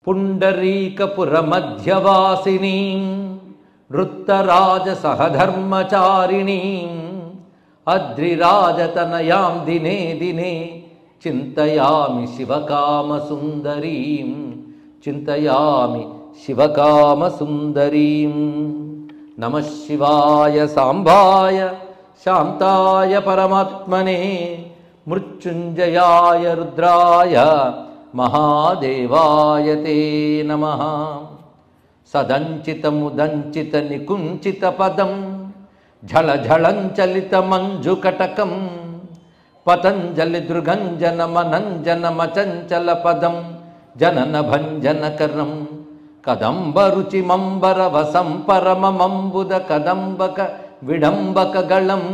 పుండరీకపురమధ్యవాసినీం వృత్తరాజసహధర్మచారిణీం అద్రిరాజతనయాం దినే దినే చింతయామి శివకామసుందరీం చింతయామి శివకామసుందరీం. నమః శివాయ సాంబాయ శాంతాయ పరమాత్మనే మృత్యుంజయాయ రుద్రాయ మహాదేవాయ తే నమః. సదంచితముదంచిత నికుంచిత పదం ఝళఝళంచలిత మంజుకటకం పతంజలి దృగంజన మనంజనమచంచల పదం జనన భంజనకరం కదంబరుచిమంబర వసం పరమమంబుద కదంబక విడంబక గళం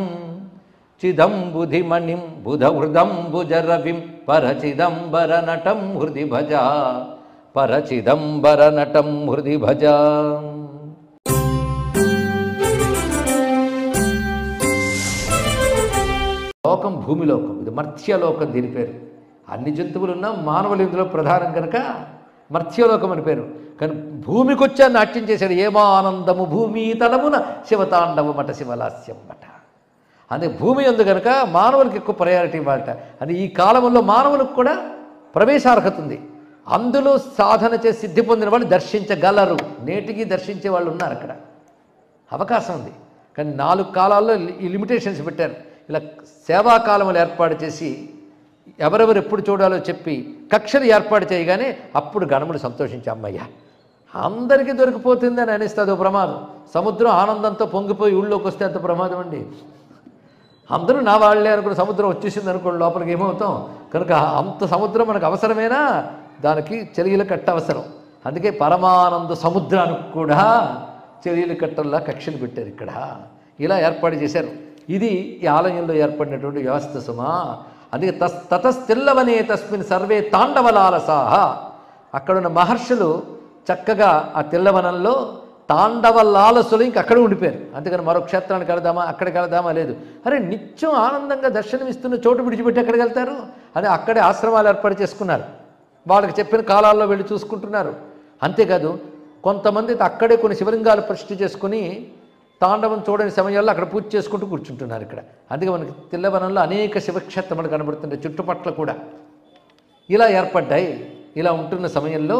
చిదంబుధిమణిం బుధహృదంబుజరవిం పరచిదంబర నటం హృది భజ పరచిదంబర నటం హృది భజ. లోకం భూమిలోకం, ఇది మర్త్యలోకం దీని పేరు. అన్ని జంతువులు ఉన్నా మానవులు ఇందులో ప్రధానం కనుక మర్త్యలోకం అని పేరు. కానీ భూమికి వచ్చా నాట్యం చేశాడు. ఏమానందము భూమి తలమున శివతాండవమట శివలాస్యం మట. అదే భూమి ఉంది కనుక మానవులకి ఎక్కువ ప్రయారిటీ ఇవ్వాలట. అని ఈ కాలంలో మానవులకు కూడా ప్రవేశార్హత ఉంది. అందులో సాధన చేసి సిద్ధి పొందిన వాళ్ళు దర్శించగలరు. నేటికి దర్శించే వాళ్ళు ఉన్నారు, అక్కడ అవకాశం ఉంది. కానీ 4 కాలాల్లో ఈ లిమిటేషన్స్ పెట్టారు. ఇలా సేవాకాలములు ఏర్పాటు చేసి ఎవరెవరు ఎప్పుడు చూడాలో చెప్పి కక్షలు ఏర్పాటు చేయగానే అప్పుడు గణములు సంతోషించి అమ్మయ్య అందరికీ దొరికిపోతుందని అనిస్తే అదో ప్రమాదం. సముద్రం ఆనందంతో పొంగిపోయి ఊళ్ళోకి వస్తే అంత ప్రమాదం అండి. అందరూ నా వాళ్ళే అనుకుని సముద్రం వచ్చేసింది అనుకోండి, లోపలికి ఏమవుతాం. కనుక అంత సముద్రం మనకు అవసరమేనా, దానికి చెలియల కట్ట అవసరం. అందుకే పరమానంద సముద్రానికి కూడా చెలియల కట్టల్లా కక్షలు పెట్టారు. ఇక్కడ ఇలా ఏర్పాటు చేశారు. ఇది ఈ ఆలయంలో ఏర్పడినటువంటి వ్యవస్థ సుమా. అందుకే తతస్థిల్లవనే తస్మిన్ సర్వే తాండవలాలసాహ. అక్కడున్న మహర్షులు చక్కగా ఆ తిల్లవనంలో తాండవలాలసులు ఇంక అక్కడ ఉండిపోయారు. అంతేకాని మరో క్షేత్రానికి వెళదామా అక్కడికి వెళదామా లేదు. అరే నిత్యం ఆనందంగా దర్శనమిస్తున్న చోటు విడిచిపెట్టి ఎక్కడికి వెళ్తారు. అదే అక్కడే ఆశ్రమాలు ఏర్పాటు చేసుకున్నారు. వాళ్ళకి చెప్పిన కాలాల్లో వెళ్ళి చూసుకుంటున్నారు. అంతేకాదు కొంతమంది అక్కడే కొన్ని శివలింగాలు ప్రతిష్ఠ చేసుకుని తాండవం చూడని సమయాల్లో అక్కడ పూజ చేసుకుంటూ కూర్చుంటున్నారు ఇక్కడ. అందుకే మనకి తిల్లవనంలో అనేక శివక్షేత్రములు కనబడుతుంటాయి చుట్టుపట్ల కూడా. ఇలా ఏర్పడ్డాయి. ఇలా ఉంటున్న సమయంలో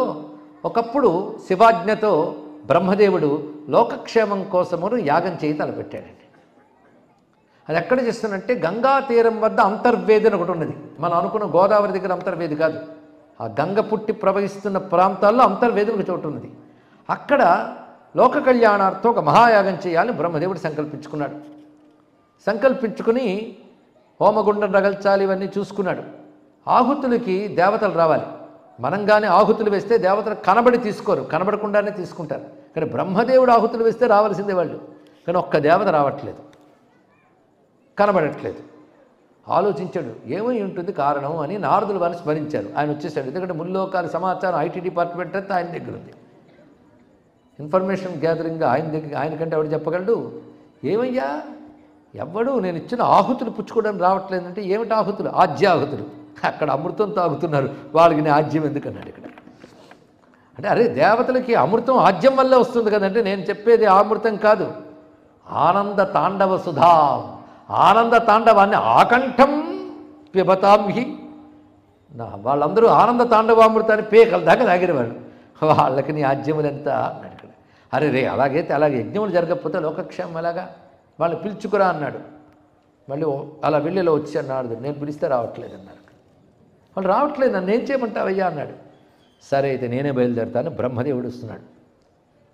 ఒకప్పుడు శివాజ్ఞతో బ్రహ్మదేవుడు లోకక్షేమం కోసమును యాగం చేయి తలపెట్టాడండి. అది ఎక్కడ చేస్తున్నట్టే గంగా తీరం వద్ద అంతర్వేది అని ఒకటి ఉన్నది. మనం అనుకున్న గోదావరి దగ్గర అంతర్వేది కాదు, ఆ గంగ పుట్టి ప్రవహిస్తున్న ప్రాంతాల్లో అంతర్వేది ఒక చోటు ఉన్నది. అక్కడ లోక కళ్యాణార్థం ఒక మహాయాగం చేయాలని బ్రహ్మదేవుడు సంకల్పించుకున్నాడు. సంకల్పించుకుని హోమగుండం రగల్చాలి ఇవన్నీ చూసుకున్నాడు. ఆహుతులకి దేవతలు రావాలి. మనం కానీ ఆహుతులు వేస్తే దేవతలు కనబడి తీసుకోరు, కనబడకుండానే తీసుకుంటారు. కానీ బ్రహ్మదేవుడు ఆహుతులు వేస్తే రావాల్సిందే వాళ్ళు. కానీ ఒక్క దేవత రావట్లేదు, కనబడట్లేదు. ఆలోచించాడు ఏమై ఉంటుంది కారణం అని. నారదులు వారిని స్మరించారు. ఆయన వచ్చేసాడు. ఎందుకంటే ముల్లోకాల సమాచారం ఐటీ డిపార్ట్మెంట్ అంతా ఆయన దగ్గర ఉంది. ఇన్ఫర్మేషన్ గ్యాదరింగ్ ఆయనకంటే ఎవడు చెప్పగలడు. ఏమయ్యా ఎవ్వడు నేను ఇచ్చిన ఆహుతులు పుచ్చుకోవడానికి రావట్లేదంటే ఏమిటి ఆహుతులు? ఆజ్యాహుతులు. అక్కడ అమృతం తాగుతున్నారు, వాళ్ళకి నేను ఆజ్యం ఎందుకన్నాడు ఇక్కడ. అంటే అరే దేవతలకి అమృతం ఆజ్యం వల్లే వస్తుంది కదంటే నేను చెప్పేది అమృతం కాదు, ఆనంద తాండవ సుధా. ఆనంద తాండవాన్ని ఆకంఠం పిబతాంహి. వాళ్ళందరూ ఆనంద తాండవామృతాన్ని పేకల దాకా తాగినవాళ్ళు. వాళ్ళకి నీ ఆజ్యములు ఎంత అన్నాడు ఇక్కడ. అరే రే అలాగైతే అలాగే యజ్ఞములు జరగకపోతే లోకక్షేమం ఎలాగా, వాళ్ళు పిలుచుకురా అన్నాడు. మళ్ళీ అలా వెళ్ళిలో వచ్చి అన్నాడు. నేను పిలిస్తే రావట్లేదు అన్నారు. వాళ్ళు రావట్లేదు, నన్ను ఏం చేయమంటావయ్యా అన్నాడు. సరే అయితే నేనే బయలుదేరుతాను. బ్రహ్మదేవుడు వస్తున్నాడు.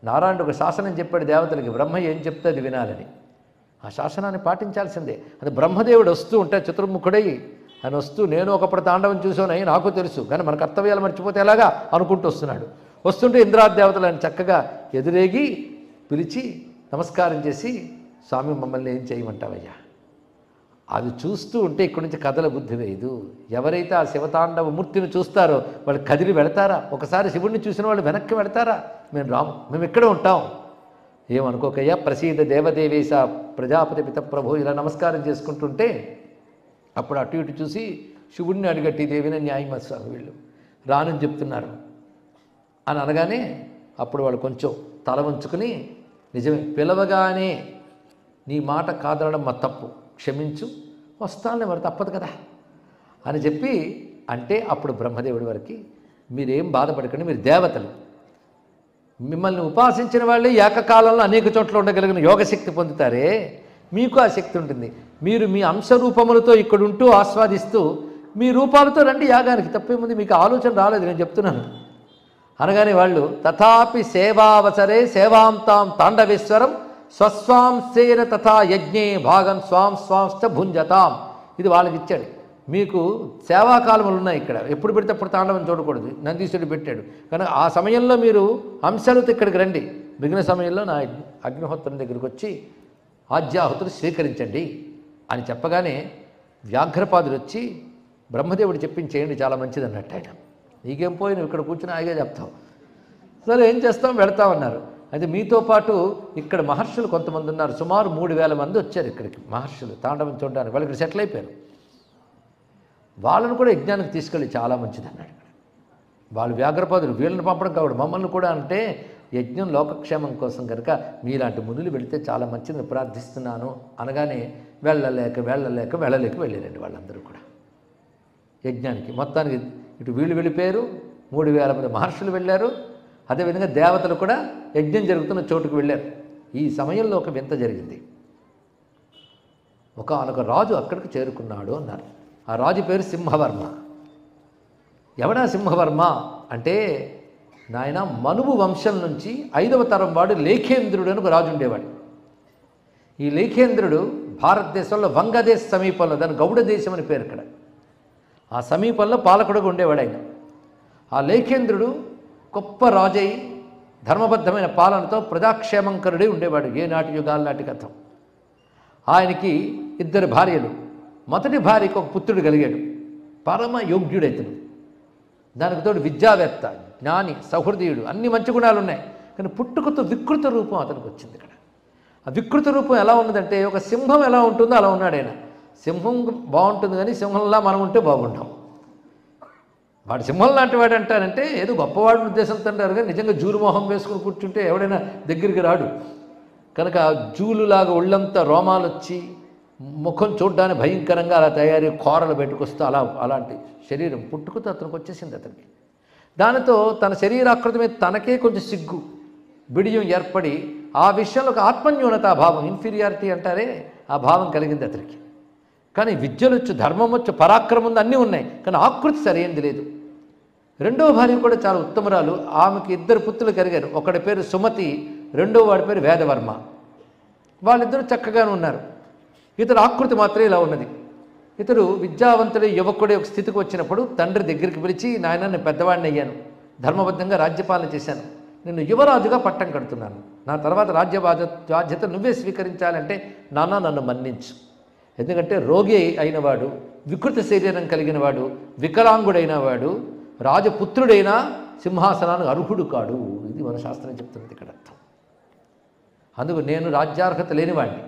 నారాయణుడు ఒక శాసనం చెప్పాడు దేవతలకి, బ్రహ్మ ఏం చెప్తే అది వినాలని. ఆ శాసనాన్ని పాటించాల్సిందే. అది బ్రహ్మదేవుడు వస్తూ ఉంటే చతుర్ముఖుడై ఆయన వస్తూ నేను ఒకప్పుడు తాండవం చూసానని నాకు తెలుసు, కానీ మన కర్తవ్యాలు మర్చిపోతే ఎలాగా అనుకుంటూ వస్తున్నాడు. వస్తుంటే ఇంద్రాదేవతలు ఆయన చక్కగా ఎదురేగి పిలిచి నమస్కారం చేసి స్వామి మమ్మల్ని ఏం చేయమంటావయ్యా. అది చూస్తూ ఉంటే ఇక్కడి నుంచి కథల బుద్ధి వేయదు. ఎవరైతే ఆ శివతాండవ మూర్తిని చూస్తారో వాళ్ళు కదిలి వెళతారా? ఒకసారి శివుడిని చూసిన వాళ్ళు వెనక్కి వెళతారా? మేము రాము, మేము ఇక్కడే ఉంటాం. ఏమనుకోకయ్యా ప్రసీద దేవదేవేశ ప్రజాపతి పిత ప్రభు ఇలా నమస్కారం చేసుకుంటుంటే అప్పుడు అటు ఇటు చూసి శివుడిని అడిగట్టి దేవిన న్యాయమస్వామి వీళ్ళు రానని చెప్తున్నారు. అని అనగానే అప్పుడు వాళ్ళు కొంచెం తల వంచుకుని, నిజమే, పిలవగానే నీ మాట కాదనడం మా తప్పు, క్షమించు, వస్తానులే, మరి తప్పదు కదా అని చెప్పి అంటే అప్పుడు బ్రహ్మదేవుడి వారికి, మీరేం బాధపడకండి, మీరు దేవతలు, మిమ్మల్ని ఉపాసించిన వాళ్ళే ఏకకాలంలో అనేక చోట్ల ఉండగలిగిన యోగశక్తి పొందుతారే, మీకు ఆ శక్తి ఉంటుంది. మీరు మీ అంశరూపములతో ఇక్కడ ఉంటూ ఆస్వాదిస్తూ మీ రూపాలతో రండి యాగానికి, తప్పేముంది, మీకు ఆలోచన రాలేదు, నేను చెప్తున్నాను అనగానే వాళ్ళు తథాపి సేవావసరే సేవాంతాం తాండవేశ్వరం స్వస్వాంశేన తథా యజ్ఞే భాగం స్వాం స్వాంశ్చ భుంజతాం. ఇది వాళ్ళకి ఇచ్చాడు. మీకు సేవాకాలములు ఉన్నాయి ఇక్కడ, ఎప్పుడు పెడితే అప్పుడు తాండవం చూడకూడదు, నందీశ్వరుడు పెట్టాడు. కానీ ఆ సమయంలో మీరు అంశాలతో ఇక్కడికి రండి, మిగిలిన సమయంలో నా అగ్నిహోత్రం దగ్గరికి వచ్చి ఆజ్యాహుతులు స్వీకరించండి అని చెప్పగానే వ్యాఘ్రపాదులు వచ్చి బ్రహ్మదేవుడు చెప్పించేయండి, చాలా మంచిది అన్నట్టు. ఆయన నీకేం పోయి నువ్వు ఇక్కడ కూర్చుని హాయిగా చెప్తావు, సరే ఏం చేస్తాం, వెళతామన్నారు. అయితే మీతో పాటు ఇక్కడ మహర్షులు కొంతమంది ఉన్నారు, సుమారు 3000 మంది వచ్చారు ఇక్కడికి మహర్షులు తాండవం చూడడానికి, వాళ్ళు ఇక్కడ సెటిల్ అయిపోయారు. వాళ్ళను కూడా యజ్ఞానికి తీసుకెళ్ళి చాలా మంచిది అన్నాడు. వాళ్ళు వ్యాఘ్రపాదులు, వీళ్ళని పంపడం కావడం, మమ్మల్ని కూడా అంటే యజ్ఞం లోకక్షేమం కోసం కనుక మీలాంటి మునులు వెళితే చాలా మంచిదని ప్రార్థిస్తున్నాను అనగానే వెళ్ళలేక వెళ్ళలేరండి వాళ్ళందరూ కూడా యజ్ఞానికి. మొత్తానికి ఇటు వీళ్ళు వెళ్ళిపోయారు, 3000 మంది మహర్షులు వెళ్ళారు, అదేవిధంగా దేవతలు కూడా యజ్ఞం జరుగుతున్న చోటుకు వెళ్ళారు. ఈ సమయంలో ఒక వింత జరిగింది. ఒకానొక రాజు అక్కడికి చేరుకున్నాడు అన్నారు. ఆ రాజు పేరు సింహవర్మ. ఎవడా సింహవర్మ అంటే, నాయన మనువు వంశం నుంచి 5వ తరం వాడు లేఖేంద్రుడు అని ఒక రాజు ఉండేవాడు. ఈ లేఖేంద్రుడు భారతదేశంలో వంగదేశ సమీపంలో, దాని గౌడ దేశం అని పేరు ఇక్కడ, ఆ సమీపంలో పాలకుడుగా ఉండేవాడు ఆయన. ఆ లేఖేంద్రుడు గొప్ప రాజై ధర్మబద్ధమైన పాలనతో ప్రజాక్షేమంకరుడే ఉండేవాడు. ఏనాటి యుగాల నాటి కథం. ఆయనకి 2 భార్యలు. మొదటి భార్యకు ఒక పుత్రుడు కలిగాడు, పరమ యోగ్యుడైతడు, దానికి తోడు విద్యావేత్త, జ్ఞాని, సహృదయుడు, అన్ని మంచి గుణాలు ఉన్నాయి. కానీ పుట్టుకతో వికృత రూపం అతనికి వచ్చింది ఇక్కడ. ఆ వికృత రూపం ఎలా ఉన్నదంటే, ఒక సింహం ఎలా ఉంటుందో అలా ఉన్నాడు ఆయన. సింహం బాగుంటుంది కానీ సింహంలా మనం ఉంటే బాగుంటాం. వాడు సింహం లాంటి వాడు అంటారంటే ఏదో గొప్పవాడిని ఉద్దేశంతో అంటారు, కానీ నిజంగా జూలు మొహం వేసుకుని కూర్చుంటే ఎవడైనా దగ్గరికి రాడు. కనుక జూలులాగా ఒళ్ళంతా రోమాలు వచ్చి ముఖం చూడ్డానికి భయంకరంగా అలా తయారీ కూరలు పెట్టుకొస్తూ అలాంటి శరీరం పుట్టుకతో అతనికి వచ్చేసింది అతనికి. దానితో తన శరీరాకృతి మీద తనకే కొంచెం సిగ్గు బిడియం ఏర్పడి ఆ విషయంలో ఒక ఆత్మన్యూనతా భావం, ఇన్ఫీరియారిటీ అంటారే, ఆ భావం కలిగింది అతనికి. కానీ విద్యలొచ్చు, ధర్మం వచ్చు, పరాక్రమం ఉంది, అన్నీ ఉన్నాయి, కానీ ఆకృతి సరైనది లేదు. రెండవ భార్య కూడా చాలా ఉత్తమరాలు, ఆమెకి 2 పుత్రులు కలిగారు. ఒకడి పేరు సుమతి, రెండో వాడి పేరు వేదవర్మ. వాళ్ళిద్దరూ చక్కగానే ఉన్నారు. ఇతడు ఆకృతి మాత్రమే ఇలా ఉన్నది. ఇతడు విద్యావంతుడి యువకుడి ఒక స్థితికి వచ్చినప్పుడు తండ్రి దగ్గరికి పిలిచి, నాయన నేను పెద్దవాడిని అయ్యాను, ధర్మబద్ధంగా రాజ్యపాలన చేశాను, నిన్ను యువరాజుగా పట్టం కడుతున్నాను, నా తర్వాత బాధ్యత నువ్వే స్వీకరించాలంటే నాన్న నన్ను మన్నించు. ఎందుకంటే రోగి అయినవాడు, వికృత శరీరం కలిగిన వాడు, వికలాంగుడైన వాడు రాజపుత్రుడైనా సింహాసనానికి అర్హుడు కాడు. ఇది మన శాస్త్రం చెప్తున్నది ఇక్కడ అర్థం. అందుకు నేను రాజ్యార్హత లేనివాడిని,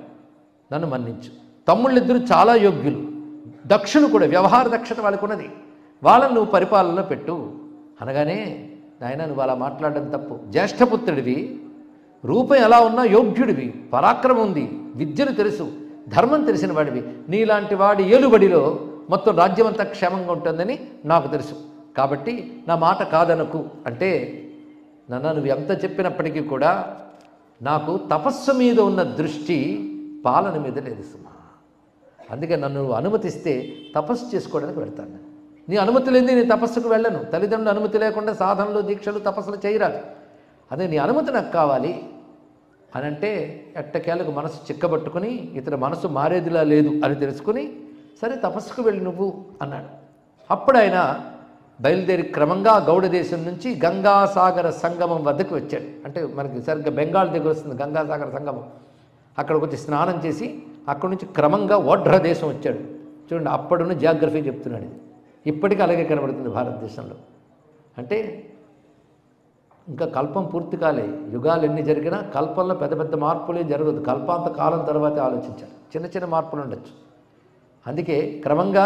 నన్ను మన్నించు. తమ్ముళ్ళిద్దరూ చాలా యోగ్యులు, దక్షులు కూడా, వ్యవహార దక్షత వాళ్ళకు ఉన్నది, వాళ్ళని నువ్వు పరిపాలనలో పెట్టు అనగానే, నాయన నువ్వు అలా మాట్లాడడం తప్పు, జ్యేష్ఠపుత్రుడివి, రూపం ఎలా ఉన్నా యోగ్యుడివి, పరాక్రమం ఉంది, విద్యను తెలుసు, ధర్మం తెలిసిన వాడివి, నీలాంటి వాడి ఏలుబడిలో మొత్తం రాజ్యమంతా క్షేమంగా ఉంటుందని నాకు తెలుసు, కాబట్టి నా మాట కాదనకు అంటే, నన్ను నువ్వు ఎంత చెప్పినప్పటికీ కూడా నాకు తపస్సు మీద ఉన్న దృష్టి పాలన మీద లేదు సుమా. అందుకే నన్ను అనుమతిస్తే తపస్సు చేసుకోవడానికి వెళ్తాను. నీ అనుమతి లేని నేను తపస్సుకు వెళ్ళను. తల్లిదండ్రుల అనుమతి లేకుండా సాధనలు, దీక్షలు, తపస్సులు చేయరాదు. అదే నీ అనుమతి నాకు కావాలి అని అంటే, ఎట్టకేలకు మనసు చిక్కబట్టుకుని ఇతని మనసు మారేదిలా లేదు అని తెలుసుకుని, సరే తపస్సుకు వెళ్ళి నువ్వు అన్నాడు. అప్పుడు ఆయన బయలుదేరి క్రమంగా గౌడ దేశం నుంచి గంగాసాగర సంగమం వద్దకు వచ్చాడు. అంటే మనకి సరిగ్గా బెంగాల్ దగ్గర వస్తుంది గంగాసాగర సంగమం. అక్కడికి వచ్చి స్నానం చేసి అక్కడి నుంచి క్రమంగా ఓఢ్ర దేశం వచ్చాడు. చూడండి, అప్పుడున్న జియోగ్రఫీ చెప్తున్నాడు. ఇది ఇప్పటికీ అలాగే కనబడుతుంది భారతదేశంలో. అంటే ఇంకా కల్పం పూర్తి కాలే, యుగాలు ఎన్ని జరిగినా కల్పంలో పెద్ద పెద్ద మార్పులే జరగదు. కల్పాంత కాలం తర్వాతే ఆలోచించాలి, చిన్న చిన్న మార్పులు ఉండొచ్చు. అందుకే క్రమంగా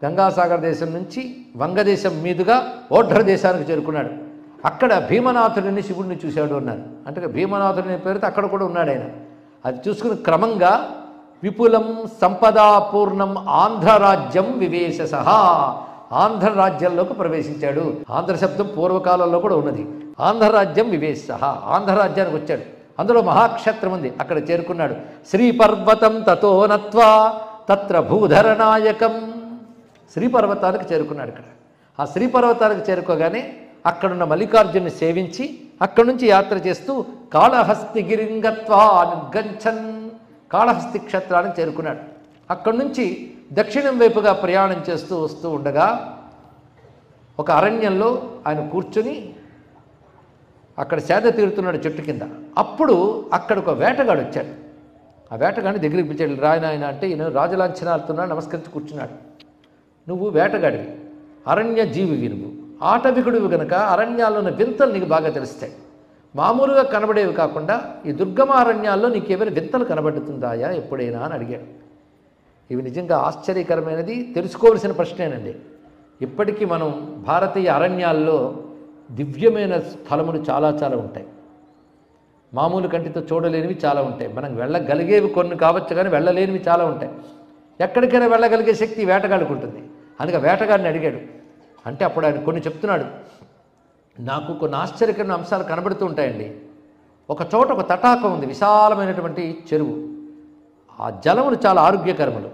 గంగాసాగర్ దేశం నుంచి వంగదేశం మీదుగా ఓఢ్ర దేశానికి చేరుకున్నాడు. అక్కడ భీమనాథుడిని శివుడిని చూశాడు అన్నారు. అంటే భీమనాథుడి పేరుతో అక్కడ కూడా ఉన్నాడు ఆయన. అది చూసుకుని క్రమంగా విపులం సంపదాపూర్ణం ఆంధ్రరాజ్యం వివేశస, ఆంధ్ర రాజ్యంలోకి ప్రవేశించాడు. ఆంధ్ర శబ్దం పూర్వకాలంలో కూడా ఉన్నది. ఆంధ్రరాజ్యం వివేశ, ఆంధ్ర రాజ్యానికి వచ్చాడు. అందులో మహాక్షేత్రం ఉంది, అక్కడ చేరుకున్నాడు. శ్రీపర్వతం తతో నత్వా తత్ర భూధరనాయకం, శ్రీపర్వతానికి చేరుకున్నాడు. ఇక్కడ ఆ శ్రీపర్వతానికి చేరుకోగానే అక్కడున్న మల్లికార్జున్ని సేవించి అక్కడి నుంచి యాత్ర చేస్తూ కాళహస్తిగిరింగత్వా నిర్గంఛన్, కాళహస్తి క్షేత్రానికి చేరుకున్నాడు. అక్కడి నుంచి దక్షిణం వైపుగా ప్రయాణం చేస్తూ వస్తూ ఉండగా ఒక అరణ్యంలో ఆయన కూర్చుని అక్కడ సేద తీరుతున్నాడు చెట్టు కింద. అప్పుడు అక్కడ ఒక వేటగాడు వచ్చాడు. ఆ వేటగాడిని దగ్గరికి పిలిచాడు. రాయనాయన అంటే ఈయన రాజలాంఛనాలుతున్నాడు, నమస్కరించి కూర్చున్నాడు. నువ్వు వేటగాడివి, అరణ్య జీవివి, నువ్వు ఆటవికుడివి గనక అరణ్యాల్లో ఉన్న వింతలు నీకు బాగా తెలుస్తాయి. మామూలుగా కనబడేవి కాకుండా ఈ దుర్గమ అరణ్యాల్లో నీకేమైనా వింతలు కనబడుతుందాయా ఎప్పుడైనా అని అడిగాడు. ఇవి నిజంగా ఆశ్చర్యకరమైనది, తెలుసుకోవలసిన ప్రశ్నేనండి. ఇప్పటికీ మనం భారతీయ అరణ్యాల్లో దివ్యమైన స్థలములు చాలా చాలా ఉంటాయి. మామూలు కంటితో చూడలేనివి చాలా ఉంటాయి. మనం వెళ్ళగలిగేవి కొన్ని కావచ్చు, కానీ వెళ్ళలేనివి చాలా ఉంటాయి. ఎక్కడికైనా వెళ్ళగలిగే శక్తి వేటగాడికి ఉంటుంది. అందుకే వేటగాడిని అడిగాడు. అంటే అప్పుడు ఆయన కొన్ని చెప్తున్నాడు. నాకు కొన్ని ఆశ్చర్యకరమైన అంశాలు కనబడుతూ ఉంటాయండి. ఒక చోట ఒక తటాకం ఉంది, విశాలమైనటువంటి చెరువు. ఆ జలములు చాలా ఆరోగ్యకరములు.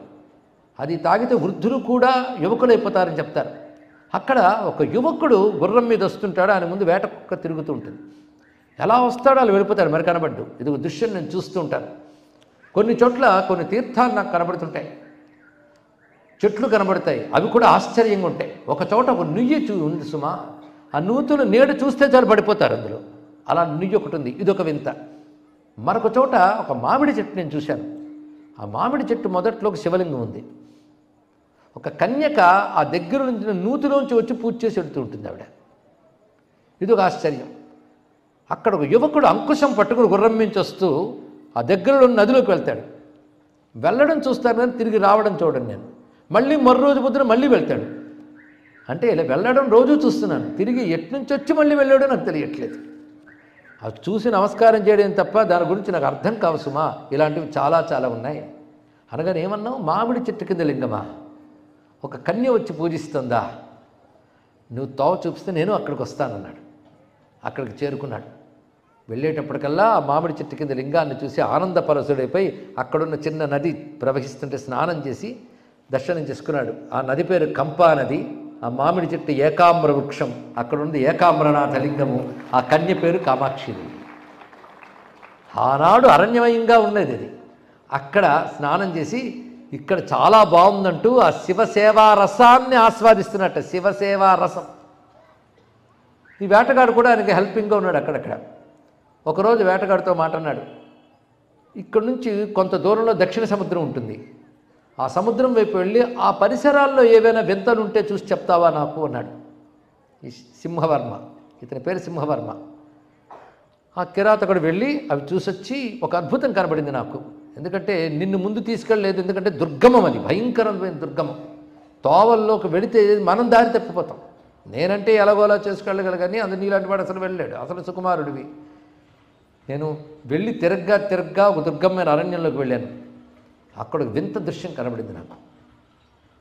అది తాగితే వృద్ధులు కూడా యువకులైపోతారని చెప్తారు. అక్కడ ఒక యువకుడు గుర్రం మీద వస్తుంటాడు, ఆయన ముందు వేట కుక్క తిరుగుతూ ఉంటుంది. ఎలా వస్తాడో అలా వెళ్ళిపోతాడు, మరి కనబడ్డు. ఇది ఒక దృశ్యం నేను చూస్తూ ఉంటాను. కొన్ని చోట్ల కొన్ని తీర్థాలు నాకు కనబడుతుంటాయి, చెట్లు కనబడతాయి, అవి కూడా ఆశ్చర్యంగా ఉంటాయి. ఒక చోట ఒక నుయ్యి ఉంది సుమా, ఆ నూతులు నీడ చూస్తే చాలు పడిపోతారు అందులో. అలా నుయ్యి ఒకటి ఉంది, ఇదొక వింత. మరొక చోట ఒక మామిడి చెట్టు నేను చూశాను. ఆ మామిడి చెట్టు మొదట్లో ఒక శివలింగం ఉంది. ఒక కన్యక ఆ దగ్గర నుంచి నూతిలోంచి వచ్చి పూజ చేసి వెళ్తూ ఉంటుంది ఆవిడ. ఇదొక ఆశ్చర్యం. అక్కడ ఒక యువకుడు అంకుశం పట్టుకుని గుర్రం నుంచి వస్తూ ఆ దగ్గరలో నదిలోకి వెళ్తాడు. వెళ్ళడం చూస్తాను కానీ తిరిగి రావడం చూడండి నేను. మళ్ళీ మరో రోజు పొద్దున మళ్ళీ వెళ్తాడు. అంటే ఇలా వెళ్ళడం రోజు చూస్తున్నాను, తిరిగి ఎట్నుంచి వచ్చి మళ్ళీ వెళ్ళాడో నాకు తెలియట్లేదు. అది చూసి నమస్కారం చేయడం తప్ప దాని గురించి నాకు అర్థం కావు సుమా. ఇలాంటివి చాలా చాలా ఉన్నాయి. అనగానే ఏమన్నావు? మామిడి చెట్టు కింద లింగమా, ఒక కన్య వచ్చి పూజిస్తుందా, నువ్వు తోవ చూపిస్తే నేను అక్కడికి వస్తానన్నాడు. అక్కడికి చేరుకున్నాడు. వెళ్ళేటప్పటికల్లా ఆ మామిడి చెట్టు కింద లింగాన్ని చూసి ఆనందపరసుడైపోయి అక్కడున్న చిన్న నది ప్రవహిస్తుంటే స్నానం చేసి దర్శనం చేసుకున్నాడు. ఆ నది పేరు కంపా నది. ఆ మామిడి చెట్టు ఏకామ్ర వృక్షం, అక్కడ ఉంది ఏకామ్రనాథ లింగము. ఆ కన్య పేరు కామాక్షిదేవి. ఆనాడు అరణ్యమయంగా ఉండేది అది. అక్కడ స్నానం చేసి ఇక్కడ చాలా బాగుందంటూ ఆ శివసేవా రసాన్ని ఆస్వాదిస్తున్నట్ట. శివసేవా రసం. ఈ వేటగాడు కూడా ఆయనకి హెల్పింగ్గా ఉన్నాడు అక్కడక్కడ. ఒకరోజు వేటగాడితో మాట్లాడినాడు. ఇక్కడ నుంచి కొంత దూరంలో దక్షిణ సముద్రం ఉంటుంది, ఆ సముద్రం వైపు వెళ్ళి ఆ పరిసరాల్లో ఏవైనా వింతలు ఉంటే చూసి చెప్తావా నాకు అన్నాడు. ఈ సింహవర్మ, ఇతని పేరు సింహవర్మ. ఆ కిరాతకుడు వెళ్ళి అవి చూసొచ్చి ఒక అద్భుతం కనబడింది నాకు. ఎందుకంటే నిన్ను ముందు తీసుకెళ్ళలేదు, ఎందుకంటే దుర్గమం, అది భయంకరమైన దుర్గమం. తోవల్లోకి వెళితే మనం దారి తప్పిపోతాం. నేనంటే ఎలాగోలా చేసుకెళ్ళగల, కానీ అది నీలాంటి వాడు అసలు వెళ్ళాడు, అసలు సుకుమారుడివి. నేను వెళ్ళి తిరగ్గా ఒక దుర్గమైన అరణ్యంలోకి వెళ్ళాను. అక్కడ ఒక వింత దృశ్యం కనబడింది నాకు.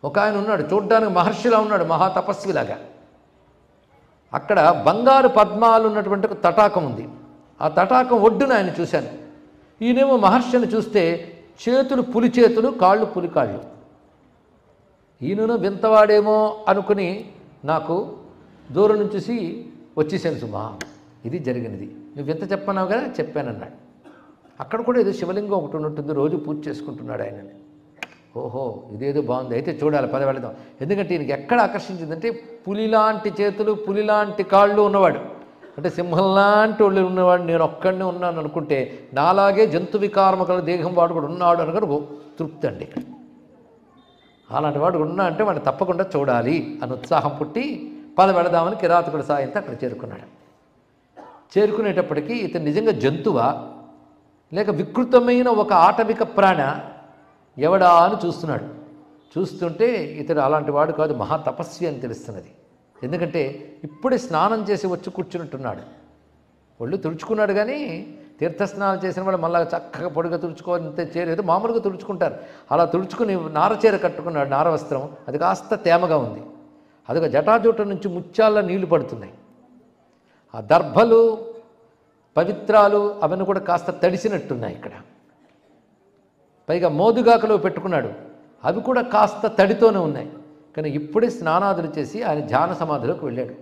ఒక ఆయన ఉన్నాడు, చూడ్డానికి మహర్షిలా ఉన్నాడు, మహాతపస్విలాగా. అక్కడ బంగారు పద్మాలు ఉన్నటువంటి ఒక తటాకం ఉంది. ఆ తటాకం ఒడ్డున ఆయన చూశాను. ఈయనేమో మహర్షిని చూస్తే చేతులు పులి చేతులు, కాళ్ళు పులి కాళ్ళు. ఈయనను వింతవాడేమో అనుకుని నాకు దూరం నుంచి చూసి వచ్చేసాను సుమా, ఇది జరిగినది. నువ్వు వింత చెప్పన్నావు కదా, చెప్పానన్నాడు. అక్కడ కూడా ఏదో శివలింగం ఒకటి ఉంటుంది, రోజు పూజ చేసుకుంటున్నాడు ఆయనని. ఓహో, ఇదేదో బాగుంది, అయితే చూడాలి, పద వెళదాం. ఎందుకంటే ఈయనకి ఎక్కడ ఆకర్షించిందంటే పులిలాంటి చేతులు పులిలాంటి కాళ్ళు ఉన్నవాడు, అంటే సింహంలాంటి వాళ్ళు ఉన్నవాడు. నేను ఒక్కడనే ఉన్నాను అనుకుంటే నాలాగే జంతు వికారముల దేహం వాడు కూడా ఉన్నాడు అనగా తృప్తి అండి. ఇక్కడ అలాంటి వాడు ఉన్నా అంటే వాడిని తప్పకుండా చూడాలి అని ఉత్సాహం పుట్టి పద వెళదామని కిరాతకుడి సాయంతో అక్కడ చేరుకున్నాడు. చేరుకునేటప్పటికీ ఇతను నిజంగా జంతువా లేక వికృతమైన ఒక ఆటవిక ప్రాణ ఎవడా అని చూస్తున్నాడు. చూస్తుంటే ఇతడు అలాంటి వాడు కాదు, మహాతపస్వి అని తెలుస్తున్నది. ఎందుకంటే ఇప్పుడే స్నానం చేసి వచ్చి కూర్చున్నట్టున్నాడు. ఒళ్ళు తుడుచుకున్నాడు, కానీ తీర్థస్నానం చేసిన వాళ్ళు మళ్ళీ చక్కగా పొడిగా తుడుచుకోవాలంతే చేయలేదు, మామూలుగా తుడుచుకుంటారు. అలా తుడుచుకుని నారచీర కట్టుకున్నాడు, నార వస్త్రం. అది కాస్త తేమగా ఉంది. అదొక జటాజూట నుంచి ముత్యాల నీళ్లు పడుతున్నాయి. ఆ దర్భలు పవిత్రాలు అవన్నీ కూడా కాస్త తడిసినట్టున్నాయి ఇక్కడ. పైగా మోదుగాకలు పెట్టుకున్నాడు, అవి కూడా కాస్త తడితోనే ఉన్నాయి. కానీ ఇప్పుడే స్నానాదులు చేసి ఆయన ధ్యాన సమాధిలోకి వెళ్ళాడు.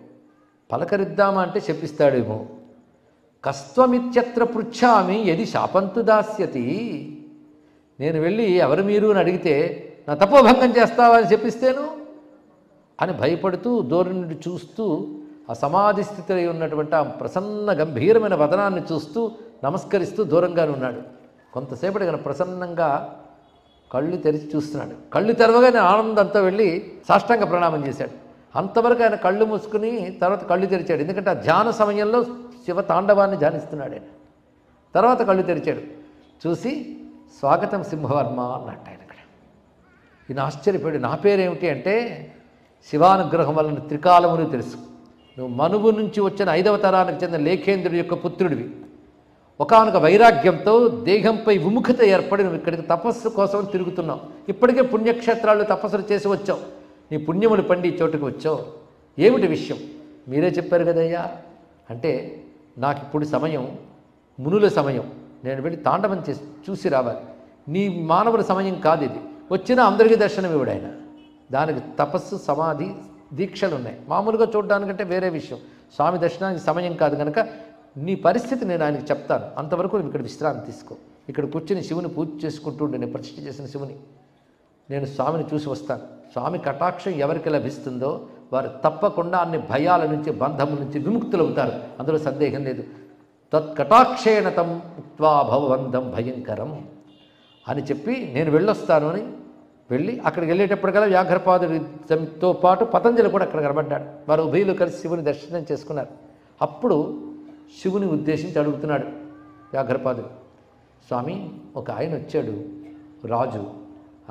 పలకరిద్దామా అంటే శపిస్తాడేమో. కస్త్వమిత్యత్ర పృచ్ఛామి యది శాపంతు దాస్యతి. నేను వెళ్ళి ఎవరు మీరు అని అడిగితే నా తపోభంగం చేస్తావా అని చెప్పిస్తేను అని భయపడుతూ దూరం నుండి చూస్తూ ఆ సమాధి స్థితిలో ఉన్నటువంటి ఆ ప్రసన్న గంభీరమైన వదనాన్ని చూస్తూ నమస్కరిస్తూ దూరంగానే ఉన్నాడు. కొంతసేపటి కానీ ప్రసన్నంగా కళ్ళు తెరిచి చూస్తున్నాడు. కళ్ళు తెరవగానే ఆనందంతో వెళ్ళి సాష్టాంగ ప్రణామం చేశాడు. అంతవరకు ఆయన కళ్ళు మూసుకుని తర్వాత కళ్ళు తెరిచాడు. ఎందుకంటే ఆ ధ్యాన సమయంలో శివ తాండవాన్ని ధ్యానిస్తున్నాడు ఆయన. తర్వాత కళ్ళు తెరిచాడు. చూసి స్వాగతం సింహవర్మ అన్నట్టు ఆయన ఇక్కడ. ఈయన ఆశ్చర్యపోయాడు. నా పేరేమిటి అంటే శివానుగ్రహం వలన త్రికాలములు తెలుసు. నువ్వు మనువు నుంచి వచ్చిన 5వ తరానికి చెందిన లేఖేంద్రుడి యొక్క పుత్రుడివి. ఒకానొక వైరాగ్యంతో దేహంపై విముఖత ఏర్పడి నువ్వు ఇక్కడికి తపస్సు కోసం తిరుగుతున్నావు. ఇప్పటికే పుణ్యక్షేత్రాలు తపస్సులు చేసి వచ్చావు. నీ పుణ్యములు పండి చోటుకు వచ్చావు. ఏమిటి విషయం? మీరే చెప్పారు కదయ్యా అంటే, నాకు ఇప్పుడు సమయం మునుల సమయం, నేను వెళ్ళి తాండవం చేసి చూసి రావాలి. నీ మానవుల సమయం కాదు ఇది. వచ్చినా అందరికీ దర్శనం ఇవ్వడు ఆయన. దానికి తపస్సు సమాధి దీక్షలు ఉన్నాయి. మామూలుగా చూడడానికంటే వేరే విషయం. స్వామి దర్శనానికి సమయం కాదు కనుక నీ పరిస్థితి నేను ఆయనకి చెప్తాను. అంతవరకు నువ్వు ఇక్కడ విశ్రాంతి తీసుకో. ఇక్కడ కూర్చుని శివుని పూజ చేసుకుంటుండే, నేను ప్రతిష్ఠ చేసిన శివుని నేను స్వామిని చూసి వస్తాను. స్వామి కటాక్షం ఎవరికి లభిస్తుందో వారు తప్పకుండా అన్ని భయాల నుంచి బంధముల నుంచి విముక్తులవుతారు. అందులో సందేహం లేదు. తత్కటాక్షేణ తం ఉక్త్వా భవబంధం భయంకరం అని చెప్పి నేను వెళ్ళొస్తాను అని వెళ్ళి అక్కడికి వెళ్ళేటప్పటికల్లా వ్యాఘ్రపాదుడితో పాటు పతంజలి కూడా అక్కడ కనబడ్డాడు. వారు ఉభయులు కలిసి శివుని దర్శనం చేసుకున్నారు. అప్పుడు శివుని ఉద్దేశించి అడుగుతున్నాడు వ్యాఘ్రపాదుడు, స్వామి ఒక ఆయన వచ్చాడు రాజు,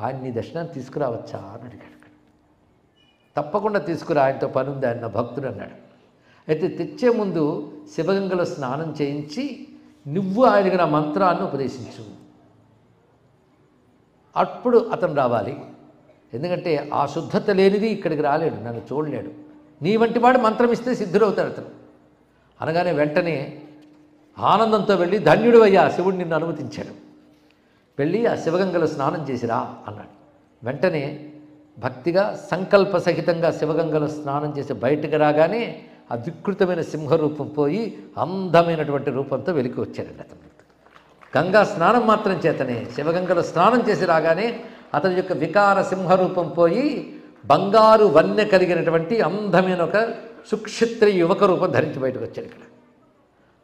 ఆయన నీ దర్శనాన్ని తీసుకురావచ్చా అని అడిగాడు. తప్పకుండా తీసుకురా, ఆయనతో పని ఉంది, ఆయన నా భక్తుడు అన్నాడు. అయితే తెచ్చే ముందు శివగంగలో స్నానం చేయించి నువ్వు ఆయనకి నా మంత్రాన్ని ఉపదేశించు, అప్పుడు అతను రావాలి. ఎందుకంటే ఆ శుద్ధత లేనిది ఇక్కడికి రాలేడు, నన్ను చూడలేడు. నీ వంటి వాడు మంత్రం ఇస్తే సిద్ధుడవుతాడు అతను. అనగానే వెంటనే ఆనందంతో వెళ్ళి ధన్యుడు అయ్యా, శివుడు నిన్ను అనుమతించాడు, వెళ్ళి ఆ శివగంగలో స్నానం చేసిరా అన్నాడు. వెంటనే భక్తిగా సంకల్ప సహితంగా శివగంగలో స్నానం చేసి బయటకు రాగానే ఆ వికృతమైన సింహరూపం పోయి అందమైనటువంటి రూపంతో వెలికి వచ్చాడండి అతను. గంగా స్నానం మాత్రం చేతనే శివగంగలో స్నానం చేసి రాగానే అతని యొక్క వికార సింహరూపం పోయి బంగారు వన్నె కలిగినటువంటి అందమైన ఒక సుక్షిత్ర యువక రూపం ధరించి బయటకు వచ్చాడు ఇక్కడ.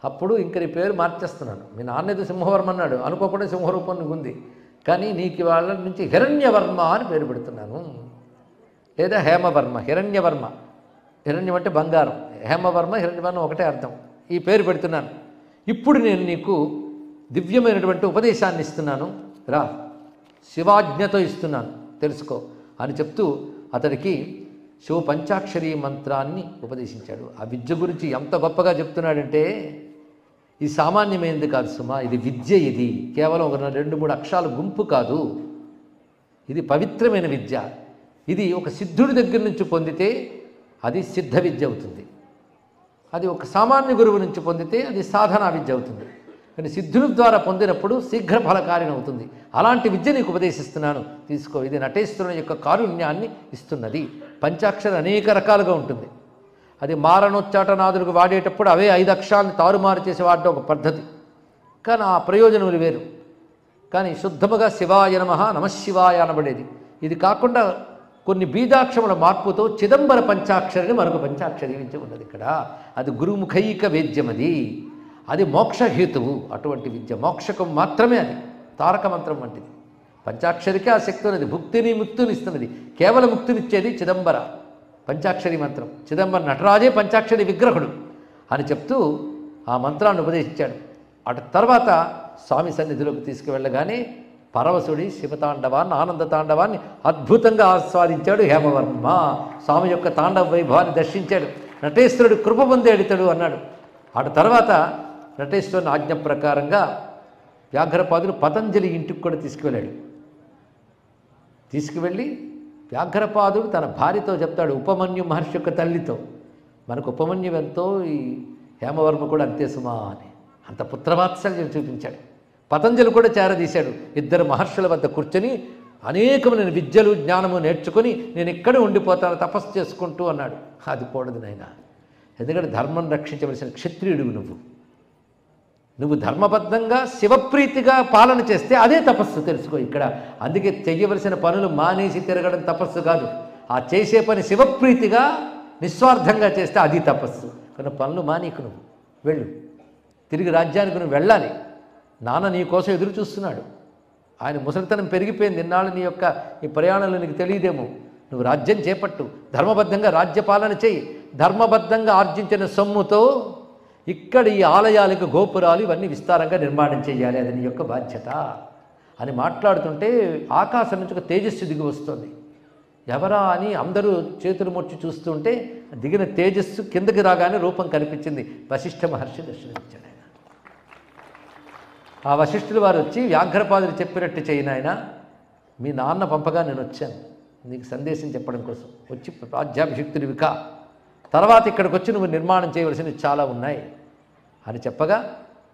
అప్పుడు ఇంక నీ పేరు మార్చేస్తున్నాను, మీ నాన్నేదో సింహవర్మ అన్నాడు, అనుకోకుండా సింహరూపం నీకు ఉంది, కానీ నీకు వాళ్ళ నుంచి హిరణ్యవర్మ అని పేరు పెడుతున్నాను, లేదా హేమవర్మ. హిరణ్యవర్మ, హిరణ్యం అంటే బంగారం, హేమవర్మ హిరణ్యవర్మ ఒకటే అర్థం. ఈ పేరు పెడుతున్నాను. ఇప్పుడు నేను నీకు దివ్యమైనటువంటి ఉపదేశాన్ని ఇస్తున్నాను, రా, శివాజ్ఞతో ఇస్తున్నాను, తెలుసుకో అని చెప్తూ అతడికి శివ పంచాక్షరీ మంత్రాన్ని ఉపదేశించాడు. ఆ విద్య గురించి ఎంత గొప్పగా చెప్తున్నాడంటే, ఇది సామాన్యమైనది కాదు సుమా, ఇది విద్య. ఇది కేవలం ఒక 2-3 అక్షరాల గుంపు కాదు, ఇది పవిత్రమైన విద్య. ఇది ఒక సిద్ధుడి దగ్గర నుంచి పొందితే అది సిద్ధ విద్య అవుతుంది, అది ఒక సామాన్య గురువు నుంచి పొందితే అది సాధనా విద్య అవుతుంది. కానీ సిద్ధుల ద్వారా పొందినప్పుడు శీఘ్ర ఫలకారిణి అవుతుంది. అలాంటి విద్య నీకు ఉపదేశిస్తున్నాను, తీసుకో. ఇది నటేశ్వరుని యొక్క కారుణ్యాన్ని ఇస్తున్నది. పంచాక్షరి అనేక రకాలుగా ఉంటుంది. అది మారణోచ్చాటనాదులకు వాడేటప్పుడు అవే 5 అక్షరాలను తారుమారు చేసి వాడడం ఒక పద్ధతి, కానీ ఆ ప్రయోజనములు వేరు. కానీ శుద్ధముగా శివాయ నమః నమశివాయ అనబడేది. ఇది కాకుండా కొన్ని బీజాక్షరముల మార్పుతో చిదంబర పంచాక్షరిని మరొక పంచాక్షరి విద్య ఉన్నది ఇక్కడ. అది గురుముఖైక వేద్యం, అది మోక్షహేతువు. అటువంటి విద్య మోక్షకం మాత్రమే, అది తారక మంత్రం వంటిది. పంచాక్షరికే ఆ శక్తి ఉన్నది, భుక్తిని ముక్తిని ఇస్తున్నది. కేవల ముక్తినిచ్చేది చిదంబర పంచాక్షరి మంత్రం. చిదంబర నటరాజే పంచాక్షరి విగ్రహుడు అని చెప్తూ ఆ మంత్రాన్ని ఉపదేశించాడు. అటు తర్వాత స్వామి సన్నిధిలోకి తీసుకువెళ్ళగానే పరవశుడి శివతాండవాన్ని ఆనంద తాండవాన్ని అద్భుతంగా ఆస్వాదించాడు హేమవర్మ. స్వామి యొక్క తాండవ వైభవాన్ని దర్శించాడు. నటేశ్వరుడు కృప పొందాడు ఇతడు అన్నాడు. ఆ తర్వాత నటేశ్వరుని ఆజ్ఞ ప్రకారంగా వ్యాఘ్రపాదులు పతంజలి ఇంటికి కూడా తీసుకువెళ్ళాడు. తీసుకువెళ్ళి వ్యాఘ్రపాదుడు తన భార్యతో చెప్తాడు, ఉపమన్యు మహర్షి యొక్క తల్లితో, మనకు ఉపమన్యు ఎంతో ఈ హేమవర్మ కూడా అంతే సుమా అని అంత పుత్రవాత్సల్యం చూపించాడు. పతంజలి కూడా చేరదీశాడు. ఇద్దరు మహర్షుల వద్ద కూర్చొని అనేకమైన విద్యలు జ్ఞానము నేర్చుకొని నేను ఇక్కడే ఉండిపోతాను తపస్సు చేసుకుంటూ అన్నాడు. అది కూడదు నాయనా, ఎందుకంటే ధర్మం రక్షించవలసిన క్షత్రియుడు నువ్వు ధర్మబద్ధంగా శివప్రీతిగా పాలన చేస్తే అదే తపస్సు, తెలుసుకో ఇక్కడ. అందుకే చెయ్యవలసిన పనులు మానేసి తిరగడం తపస్సు కాదు. ఆ చేసే పని శివప్రీతిగా నిస్వార్థంగా చేస్తే అది తపస్సు. కానీ పనులు మానీకు, నువ్వు వెళ్ళు, తిరిగి రాజ్యానికి నువ్వు వెళ్ళాలి. నాన్న నీ కోసం ఎదురు చూస్తున్నాడు. ఆయన ముసలితనం పెరిగిపోయింది. ఇన్నాళ్ళు నీ యొక్క ఈ ప్రయాణంలో నీకు తెలియదేమో. నువ్వు రాజ్యం చేపట్టు, ధర్మబద్ధంగా రాజ్యపాలన చేయి. ధర్మబద్ధంగా ఆర్జించిన సొమ్ముతో ఇక్కడ ఈ ఆలయాలకు గోపురాలు ఇవన్నీ విస్తారంగా నిర్మాణం చేయాలి, అది నీ యొక్క బాధ్యత అని మాట్లాడుతుంటే ఆకాశం నుంచి ఒక తేజస్సు దిగి వస్తుంది. ఎవరా అని అందరూ చేతులు ముట్టి చూస్తుంటే దిగిన తేజస్సు కిందకి రాగానే రూపం కనిపించింది. వశిష్ఠ మహర్షి దర్శనమిచ్చాడు. ఆయన ఆ వశిష్ఠులు వారు వచ్చి, వ్యాఘ్రపాదులు చెప్పినట్టు చేయను ఆయన, మీ నాన్న పంపగా నేను వచ్చాను నీకు సందేశం చెప్పడం కోసం, వచ్చి రాజ్యాభిషిక్తుడివికా, తర్వాత ఇక్కడికి వచ్చి నువ్వు నిర్మాణం చేయవలసినవి చాలా ఉన్నాయి అని చెప్పగా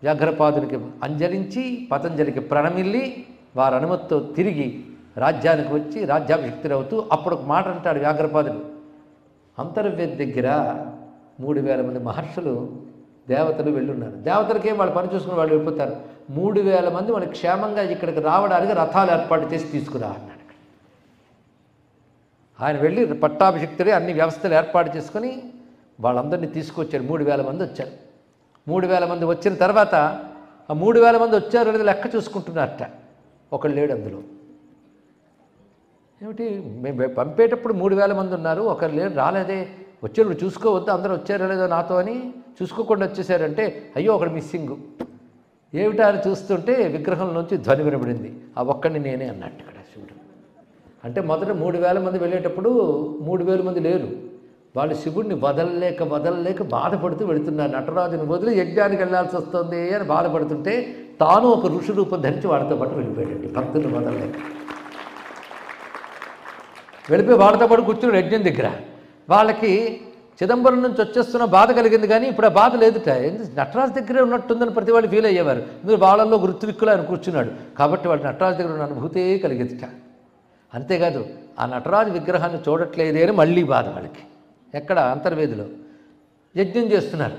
వ్యాఘ్రపాదునికి అంజలించి పతంజలికి ప్రణమిల్లి వారి అనుమతితో తిరిగి రాజ్యానికి వచ్చి రాజ్యాభిషిక్తుడవుతూ అప్పుడు ఒక మాట అంటాడు వ్యాఘ్రపాదుడు. అంతర్వేది దగ్గర 3000 మంది మహర్షులు దేవతలు వెళ్ళున్నారు. దేవతలకేం వాళ్ళు పని చూసుకుని వాళ్ళు వెళ్ళిపోతారు. 3000 మంది వాళ్ళు క్షేమంగా ఇక్కడికి రావడానికి రథాలు ఏర్పాటు చేసి తీసుకురా అన్నాడు. ఆయన వెళ్ళి పట్టాభిషిక్తుడే అన్ని వ్యవస్థలు ఏర్పాటు చేసుకొని వాళ్ళందరినీ తీసుకొచ్చాడు. 3000 మంది వచ్చారు. 3000 మంది వచ్చిన తర్వాత ఆ 3000 మంది వచ్చారు అనేది లెక్క చూసుకుంటున్నారట. ఒకళ్ళు లేడు అందులో. ఏమిటి మేము పంపేటప్పుడు 3000 మంది ఉన్నారు, ఒకరు లేడు, రాలేదే, వచ్చేప్పుడు చూసుకోవద్దు, అందరూ వచ్చారో లేదో నాతో అని చూసుకోకుండా వచ్చేసారంటే అయ్యో ఒకడు మిస్సింగ్. ఏమిటా అని చూస్తుంటే విగ్రహంలోంచి ధ్వని వినబడింది. ఆ ఒక్కడిని నేనే అన్నట్టు ఇక్కడ శివుడు. అంటే మొదట 3000 మంది వెళ్ళేటప్పుడు 3000 మంది లేరు. వాళ్ళు శివుడిని వదలలేక బాధపడుతూ వెళుతున్నారు. నటరాజుని వదిలి యజ్ఞానికి వెళ్ళాల్సి వస్తుంది అని బాధపడుతుంటే తాను ఒక ఋషి రూపం ధరించి వాడితో పాటు వెళ్ళిపోయాడండి. భక్తులు వదలలేక వెళ్ళిపోయి వాళ్ళతో పాటు కూర్చుని యజ్ఞం దగ్గర. వాళ్ళకి చిదంబరం నుంచి వచ్చేస్తున్న బాధ కలిగింది, కానీ ఇప్పుడు ఆ బాధ లేదుట. నటరాజు దగ్గరే ఉన్నట్టుందని ప్రతి వాళ్ళు ఫీల్ అయ్యేవారు. ఎందుకంటే వాళ్ళల్లో గుర్తువిక్కులు ఆయన కూర్చున్నాడు కాబట్టి వాళ్ళు నటరాజు దగ్గర ఉన్న అనుభూతే కలిగేదిట. అంతేకాదు ఆ నటరాజు విగ్రహాన్ని చూడట్లేదే అని మళ్ళీ బాధ వాళ్ళకి. ఎక్కడ? అంతర్వేదిలో యజ్ఞం చేస్తున్నారు.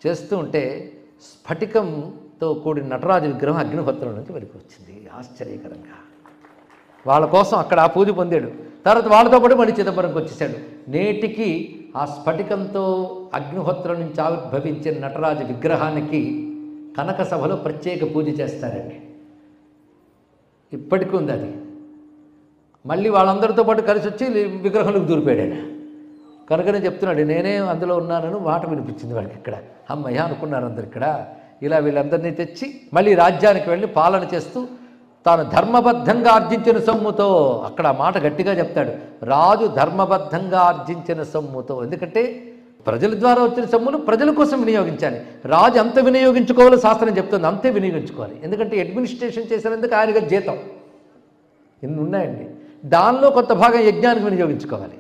చేస్తూ ఉంటే స్ఫటికంతో కూడిన నటరాజు విగ్రహం అగ్నిహోత్రం నుంచి వెలికి వచ్చింది ఆశ్చర్యకరంగా. వాళ్ళ కోసం అక్కడ ఆ పూజ పొందాడు. తర్వాత వాళ్ళతో పాటు మళ్ళీ చిదంబరంకి వచ్చేసాడు. నేటికి ఆ స్ఫటికంతో అగ్నిహోత్రం నుంచి ఆవిర్భవించిన నటరాజు విగ్రహానికి కనక సభలో ప్రత్యేక పూజ చేస్తారండి. ఇప్పటికీ ఉంది అది. మళ్ళీ వాళ్ళందరితో పాటు కలిసి వచ్చి విగ్రహంలోకి దూరిపోయాడు ఆయన. కనుకనే చెప్తున్నాడు, నేనే అందులో ఉన్నానని మాట వినిపించింది వాళ్ళకి. ఇక్కడ అమ్మయ్య అనుకున్నారు అందరు. ఇక్కడ ఇలా వీళ్ళందరినీ తెచ్చి మళ్ళీ రాజ్యానికి వెళ్ళి పాలన చేస్తూ తాను ధర్మబద్ధంగా ఆర్జించిన సొమ్ముతో, అక్కడ ఆ మాట గట్టిగా చెప్తాడు, రాజు ధర్మబద్ధంగా ఆర్జించిన సొమ్ముతో. ఎందుకంటే ప్రజల ద్వారా వచ్చిన సొమ్మును ప్రజల కోసం వినియోగించాలి. రాజు అంత వినియోగించుకోవాలో శాస్త్రం చెప్తుంది, అంతే వినియోగించుకోవాలి. ఎందుకంటే అడ్మినిస్ట్రేషన్ చేసినందుకు ఆయనగా జీతం ఇన్ని ఉన్నాయండి. దానిలో కొంత భాగం యజ్ఞానికి వినియోగించుకోవాలి,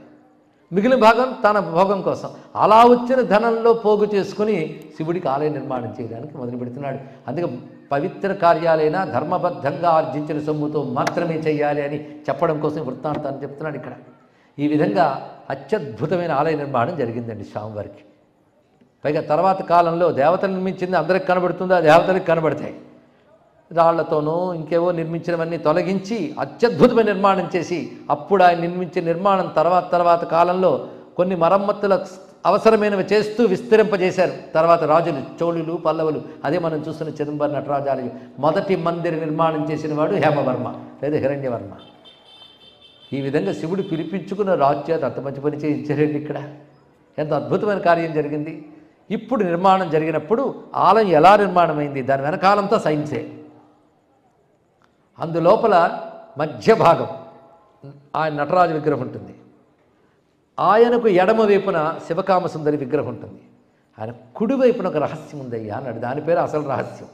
మిగిలిన భాగం తన భోగం కోసం. అలా వచ్చిన ధనంలో పోగు చేసుకుని శివుడికి ఆలయ నిర్మాణం చేయడానికి మొదలు పెడుతున్నాడు. అందుకే పవిత్ర కార్యాలైనా ధర్మబద్ధంగా ఆర్జించిన సొమ్ముతో మాత్రమే చేయాలి అని చెప్పడం కోసం వృత్తాంతాన్ని చెప్తున్నాడు ఇక్కడ. ఈ విధంగా అత్యద్భుతమైన ఆలయ నిర్మాణం జరిగిందండి స్వామివారికి. పైగా తర్వాత కాలంలో దేవతలు నిర్మించింది అందరికి కనబడుతుందో, ఆ దేవతలకు కనబడతాయి. రాళ్లతోనూ ఇంకేవో నిర్మించినవన్నీ తొలగించి అత్యద్భుతమైన నిర్మాణం చేసి అప్పుడు ఆయన నిర్మించిన నిర్మాణం తర్వాత కాలంలో కొన్ని మరమ్మతుల అవసరమైనవి చేస్తూ విస్తరింపజేశారు. తర్వాత రాజులు, చోళులు, పల్లవులు. అదే మనం చూస్తున్న చిదంబర నటరాజాలయం. మొదటి మందిర నిర్మాణం చేసిన వాడు హేమవర్మ లేదా హిరణ్యవర్మ. ఈ విధంగా శివుడు పిలిపించుకున్న రాజు చేత అంత మంచి పని చేయించారండి. ఇక్కడ ఎంత అద్భుతమైన కార్యం జరిగింది. ఇప్పుడు నిర్మాణం జరిగినప్పుడు ఆలయం ఎలా నిర్మాణమైంది, దాని వెనకాలంతా సైన్సే. అందులోపల మధ్య భాగం ఆయన నటరాజు విగ్రహం ఉంటుంది. ఆయనకు ఎడమ వైపున శివకామసుందరి విగ్రహం ఉంటుంది. ఆయన కుడివైపున ఒక రహస్యం ఉందయ్యా అన్నాడు. దాని పేరు అసలు రహస్యం.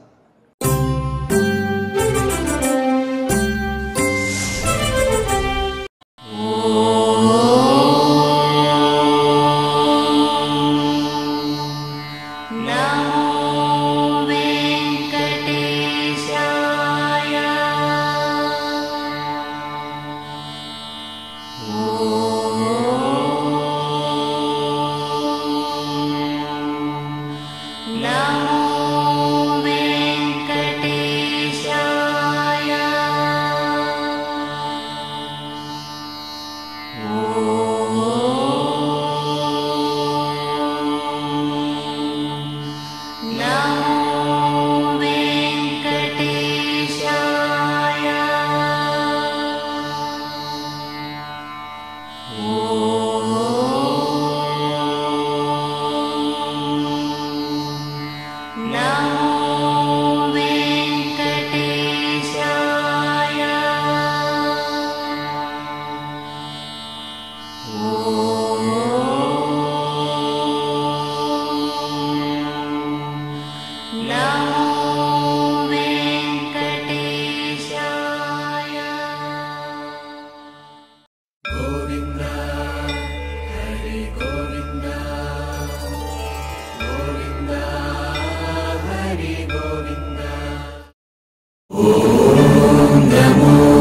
Om Namo